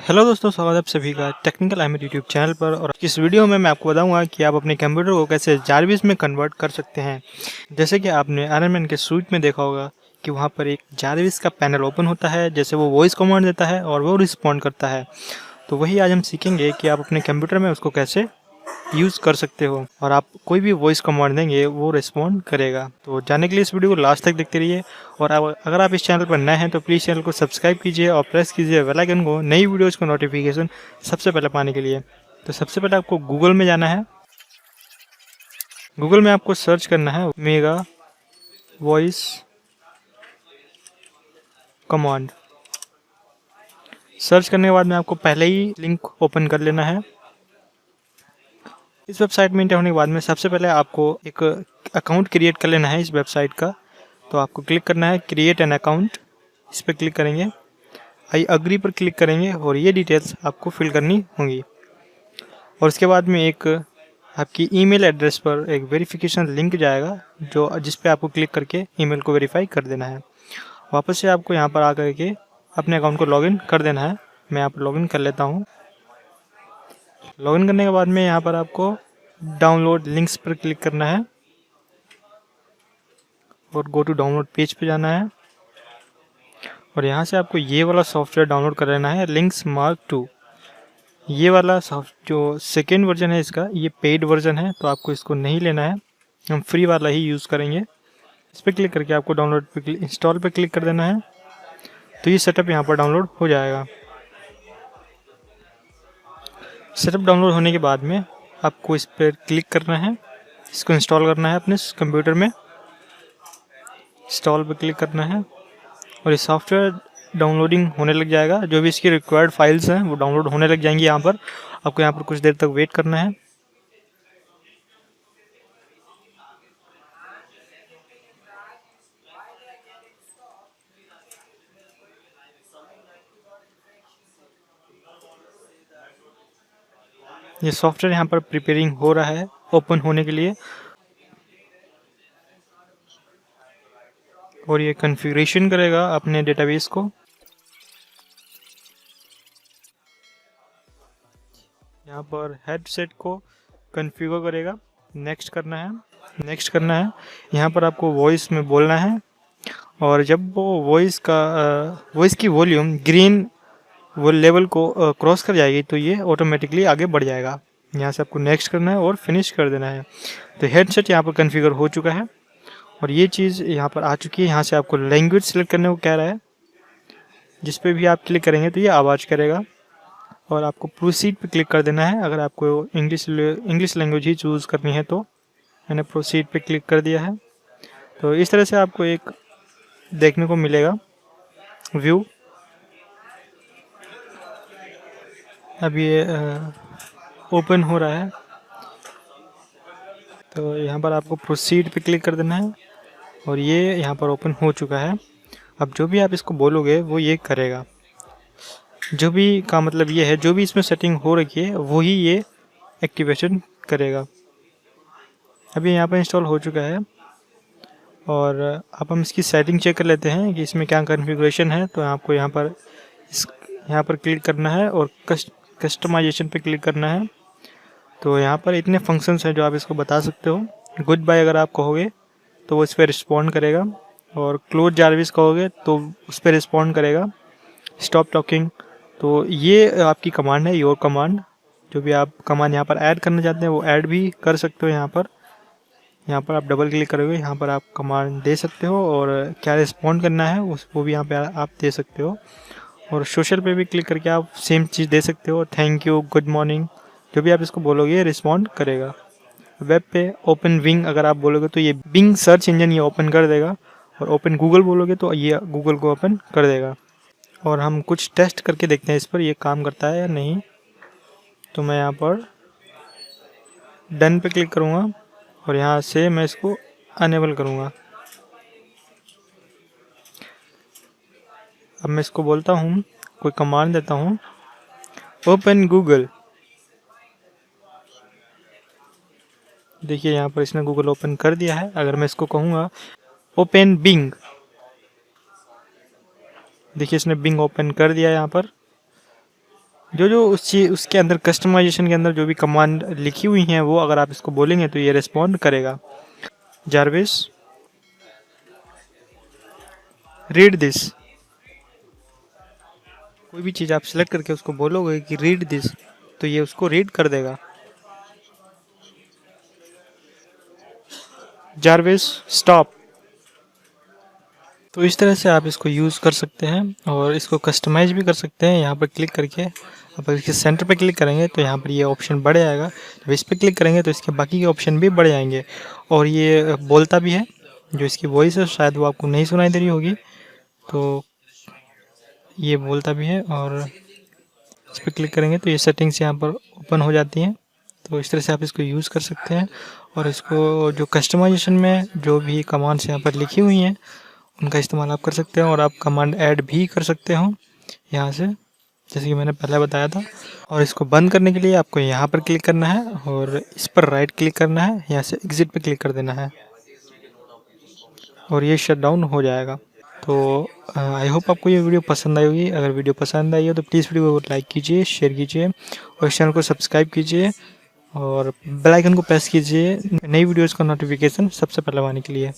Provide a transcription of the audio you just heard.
Hello दोस्तों, स्वागत है आप सभी का टेक्निकल अहमद यूट्यूब चैनल पर। और इस वीडियो में मैं आपको बताऊंगा कि आप अपने कंप्यूटर को कैसे जारविस में कन्वर्ट कर सकते हैं। जैसे कि आपने आयरन मैन के सूट में देखा होगा कि वहां पर एक जारविस का पैनल ओपन होता है, जैसे वो वॉइस कमांड देता है और वो रिस्पॉन्ड करता है। तो वही आज हम सीखेंगे कि आप अपने कंप्यूटर में उसको कैसे यूज़ कर सकते हो और आप कोई भी वॉइस कमांड देंगे वो रिस्पॉन्ड करेगा। तो जानने के लिए इस वीडियो को लास्ट तक देखते रहिए। और अगर आप इस चैनल पर नए हैं तो प्लीज़ चैनल को सब्सक्राइब कीजिए और प्रेस कीजिए बेल आइकन को, नई वीडियोस को नोटिफिकेशन सबसे पहले पाने के लिए। तो सबसे पहले आपको गूगल में जाना है। गूगल में आपको सर्च करना है मेगा वॉइस कमांड। सर्च करने के बाद में आपको पहले ही लिंक ओपन कर लेना है। इस वेबसाइट में इंटर होने के बाद में सबसे पहले आपको एक अकाउंट क्रिएट कर लेना है इस वेबसाइट का। तो आपको क्लिक करना है क्रिएट एन अकाउंट, इस पर क्लिक करेंगे, आई अग्री पर क्लिक करेंगे और ये डिटेल्स आपको फिल करनी होंगी। और उसके बाद में एक आपकी ईमेल एड्रेस पर एक वेरिफिकेशन लिंक जाएगा जो जिस पे आपको क्लिक करके ईमेल को वेरीफाई कर देना है। वापस से आपको यहाँ पर आकर के अपने अकाउंट को लॉगिन कर देना है। मैं यहाँ पर लॉगिन कर लेता हूँ। लॉगिन करने के बाद में यहाँ पर आपको डाउनलोड लिंक्स पर क्लिक करना है और गो टू डाउनलोड पेज पे जाना है। और यहाँ से आपको ये वाला सॉफ्टवेयर डाउनलोड कर लेना है, लिंक्स मार्क 2। ये वाला जो सेकेंड वर्जन है इसका, ये पेड वर्जन है तो आपको इसको नहीं लेना है, हम फ्री वाला ही यूज़ करेंगे। इस पर क्लिक करके आपको डाउनलोड पे इंस्टॉल पे क्लिक कर देना है। तो ये सेटअप यहाँ पर डाउनलोड हो जाएगा। सेटअप डाउनलोड होने के बाद में आपको इस पर क्लिक करना है, इसको इंस्टॉल करना है अपने कंप्यूटर में। इंस्टॉल पर क्लिक करना है और ये सॉफ्टवेयर डाउनलोडिंग होने लग जाएगा। जो भी इसकी रिक्वायर्ड फाइल्स हैं वो डाउनलोड होने लग जाएंगी। यहाँ पर आपको यहाँ पर कुछ देर तक वेट करना है। ये सॉफ्टवेयर यहाँ पर प्रिपेयरिंग हो रहा है ओपन होने के लिए और ये कॉन्फ़िगरेशन करेगा अपने डेटाबेस को। यहाँ पर हेडसेट को कॉन्फ़िगर करेगा। नेक्स्ट करना है, नेक्स्ट करना है। यहाँ पर आपको वॉइस में बोलना है और जब वो वॉइस की वॉल्यूम ग्रीन वो लेवल को क्रॉस कर जाएगी तो ये ऑटोमेटिकली आगे बढ़ जाएगा। यहाँ से आपको नेक्स्ट करना है और फिनिश कर देना है। तो हेडसेट यहाँ पर कॉन्फ़िगर हो चुका है और ये चीज़ यहाँ पर आ चुकी है। यहाँ से आपको लैंग्वेज सेलेक्ट करने को कह रहा है, जिस पे भी आप क्लिक करेंगे तो ये आवाज़ करेगा और आपको प्रोसीड पे क्लिक कर देना है। अगर आपको इंग्लिश लैंग्वेज ही चूज़ करनी है तो मैंने प्रोसीड पे क्लिक कर दिया है। तो इस तरह से आपको एक देखने को मिलेगा व्यू। अब ये ओपन हो रहा है तो यहाँ पर आपको प्रोसीड पे क्लिक कर देना है और ये यहाँ पर ओपन हो चुका है। अब जो भी आप इसको बोलोगे वो ये करेगा। जो भी का मतलब ये है, जो भी इसमें सेटिंग हो रखी है वही ये एक्टिवेशन करेगा। अभी यहाँ पर इंस्टॉल हो चुका है और अब हम इसकी सेटिंग चेक कर लेते हैं कि इसमें क्या कॉन्फ़िगरेशन है। तो आपको यहाँ पर क्लिक करना है और कस्टमाइजेशन पे क्लिक करना है। तो यहाँ पर इतने फंक्शंस हैं जो आप इसको बता सकते हो। गुड बाय अगर आप कहोगे तो वो इस पर रिस्पॉन्ड करेगा और क्लोज जारविस कहोगे तो उस पर रिस्पॉन्ड करेगा। स्टॉप टॉकिंग, तो ये आपकी कमांड है, योर कमांड। जो भी आप कमांड यहाँ पर ऐड करना चाहते हैं वो ऐड भी कर सकते हो। यहाँ पर आप डबल क्लिक करोगे, यहाँ पर आप कमांड दे सकते हो और क्या रिस्पॉन्ड करना है वो भी यहाँ पे आप दे सकते हो। और सोशल पे भी क्लिक करके आप सेम चीज़ दे सकते हो, थैंक यू, गुड मॉर्निंग। जो भी आप इसको बोलोगे रिस्पॉन्ड करेगा। वेब पे ओपन विंग अगर आप बोलोगे तो ये बिंग सर्च इंजन ये ओपन कर देगा और ओपन गूगल बोलोगे तो ये गूगल को ओपन कर देगा। और हम कुछ टेस्ट करके देखते हैं इस पर ये काम करता है या नहीं। तो मैं यहाँ पर डन पे क्लिक करूँगा और यहाँ से मैं इसको अनेबल करूँगा। अब मैं इसको बोलता हूँ, कोई कमांड देता हूँ, ओपन गूगल। देखिए यहाँ पर इसने गूगल ओपन कर दिया है। अगर मैं इसको कहूँगा ओपन बिंग, देखिए इसने बिंग ओपन कर दिया यहाँ पर। जो जो उसके अंदर कस्टमाइजेशन के अंदर जो भी कमांड लिखी हुई हैं वो अगर आप इसको बोलेंगे तो ये रिस्पॉन्ड करेगा। जारविस रीड दिस, कोई भी चीज़ आप सिलेक्ट करके उसको बोलोगे कि रीड दिस तो ये उसको रीड कर देगा। Jarvis stop. तो इस तरह से आप इसको यूज़ कर सकते हैं और इसको कस्टमाइज भी कर सकते हैं। यहाँ पर क्लिक करके आप इसके सेंटर पे क्लिक करेंगे तो यहाँ पर ये ऑप्शन बढ़ जाएगा। जब इस पर क्लिक करेंगे तो इसके बाकी के ऑप्शन भी बढ़ जाएंगे और ये बोलता भी है। जो इसकी वॉइस है शायद वो आपको नहीं सुनाई दे रही होगी, तो ये बोलता भी है और इस पर क्लिक करेंगे तो ये सेटिंग्स यहाँ पर ओपन हो जाती हैं। तो इस तरह से आप इसको यूज़ कर सकते हैं और इसको जो कस्टमाइजेशन में जो भी कमांड्स यहाँ पर लिखी हुई हैं उनका इस्तेमाल आप कर सकते हैं और आप कमांड ऐड भी कर सकते हो यहाँ से, जैसे कि मैंने पहले बताया था। और इसको बंद करने के लिए आपको यहाँ पर क्लिक करना है और इस पर राइट क्लिक करना है, यहाँ से एग्जिट पे क्लिक कर देना है और ये शट डाउन हो जाएगा। तो आई होप आपको ये वीडियो पसंद आई होगी। अगर वीडियो पसंद आई हो तो प्लीज़ वीडियो को लाइक कीजिए, शेयर कीजिए और इस चैनल को सब्सक्राइब कीजिए और बेल आइकन को प्रेस कीजिए नई वीडियोज़ का नोटिफिकेशन सबसे पहले आने के लिए।